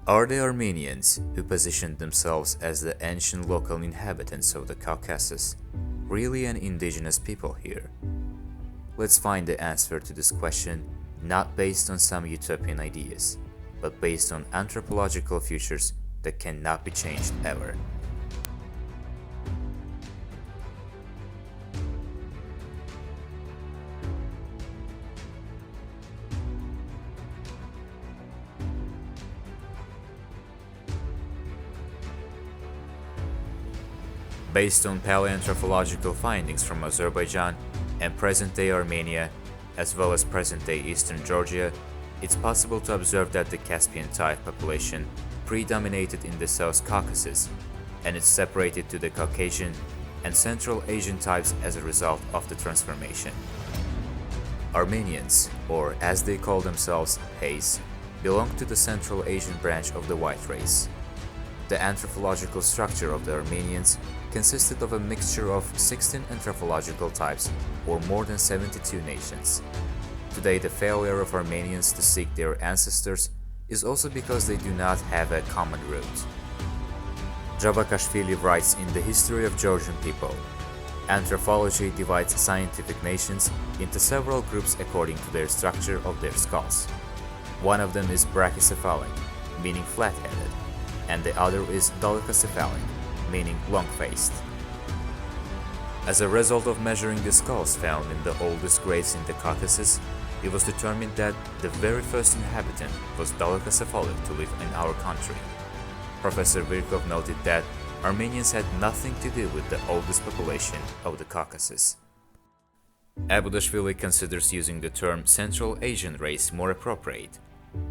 Are the Armenians, who positioned themselves as the ancient local inhabitants of the Caucasus, really an indigenous people here? Let's find the answer to this question not based on some utopian ideas, but based on anthropological futures that cannot be changed ever. Based on paleoanthropological findings from Azerbaijan and present-day Armenia, as well as present-day eastern Georgia, it's possible to observe that the Caspian-type population predominated in the South Caucasus, and it's separated to the Caucasian and Central Asian types as a result of the transformation. Armenians, or as they call themselves, Hays, belong to the Central Asian branch of the white race. The anthropological structure of the Armenians consisted of a mixture of 16 anthropological types or more than 72 nations. Today, the failure of Armenians to seek their ancestors is also because they do not have a common root. Javakashvili writes in The History of Georgian People, anthropology divides scientific nations into several groups according to their structure of their skulls. One of them is brachycephalic, meaning flat-headed, and the other is dolichocephalic, meaning long-faced. As a result of measuring the skulls found in the oldest graves in the Caucasus, it was determined that the very first inhabitant was dolichocephalic to live in our country. Professor Virkov noted that Armenians had nothing to do with the oldest population of the Caucasus. Abudashvili considers using the term Central Asian race more appropriate.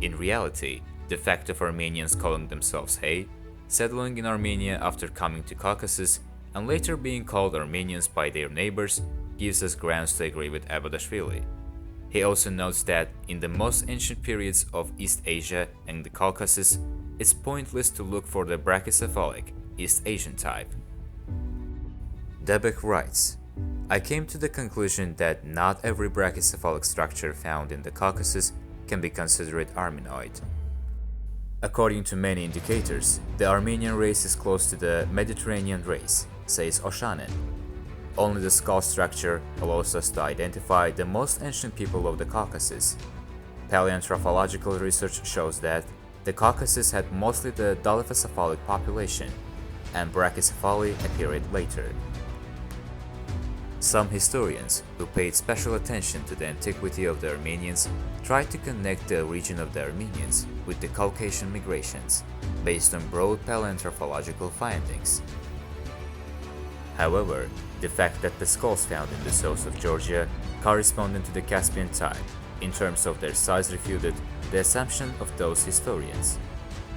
In reality, the fact of Armenians calling themselves Hay, settling in Armenia after coming to Caucasus, and later being called Armenians by their neighbors gives us grounds to agree with Abudashvili. He also notes that in the most ancient periods of East Asia and the Caucasus, it's pointless to look for the brachycephalic East Asian type. Debek writes, I came to the conclusion that not every brachycephalic structure found in the Caucasus can be considered Armenoid. According to many indicators, the Armenian race is close to the Mediterranean race, says Oshanen. Only the skull structure allows us to identify the most ancient people of the Caucasus. Paleoanthropological research shows that the Caucasus had mostly the dolichocephalic population, and brachycephaly appeared later. Some historians, who paid special attention to the antiquity of the Armenians, tried to connect the origin of the Armenians with the Caucasian migrations, based on broad paleoanthropological findings. However, the fact that the skulls found in the south of Georgia corresponded to the Caspian type, in terms of their size, refuted the assumption of those historians.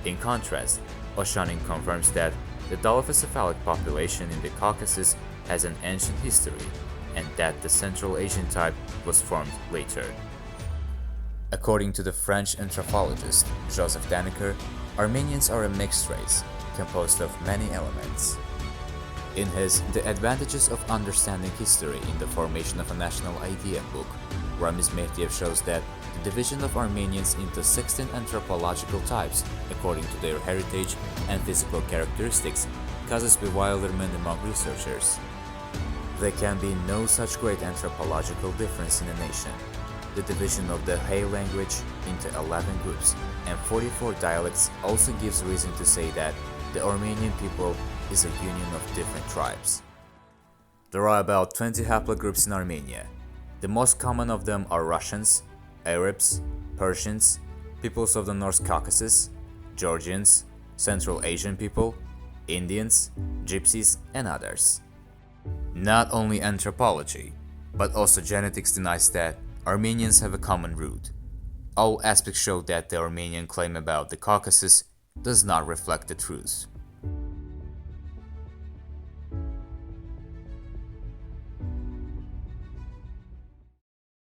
In contrast, Oshanin confirms that the dolichocephalic population in the Caucasus has an ancient history, and that the Central Asian type was formed later. According to the French anthropologist Joseph Dannecker, Armenians are a mixed race, composed of many elements. In his The Advantages of Understanding History in the Formation of a National Idea book, Ramiz Mehdiev shows that the division of Armenians into 16 anthropological types, according to their heritage and physical characteristics, causes bewilderment among researchers. There can be no such great anthropological difference in a nation. The division of the Hay language into 11 groups and 44 dialects also gives reason to say that the Armenian people is a union of different tribes. There are about 20 haplogroups in Armenia. The most common of them are Russians, Arabs, Persians, peoples of the North Caucasus, Georgians, Central Asian people, Indians, Gypsies, and others. Not only anthropology, but also genetics denies that Armenians have a common root. All aspects show that the Armenian claim about the Caucasus does not reflect the truth.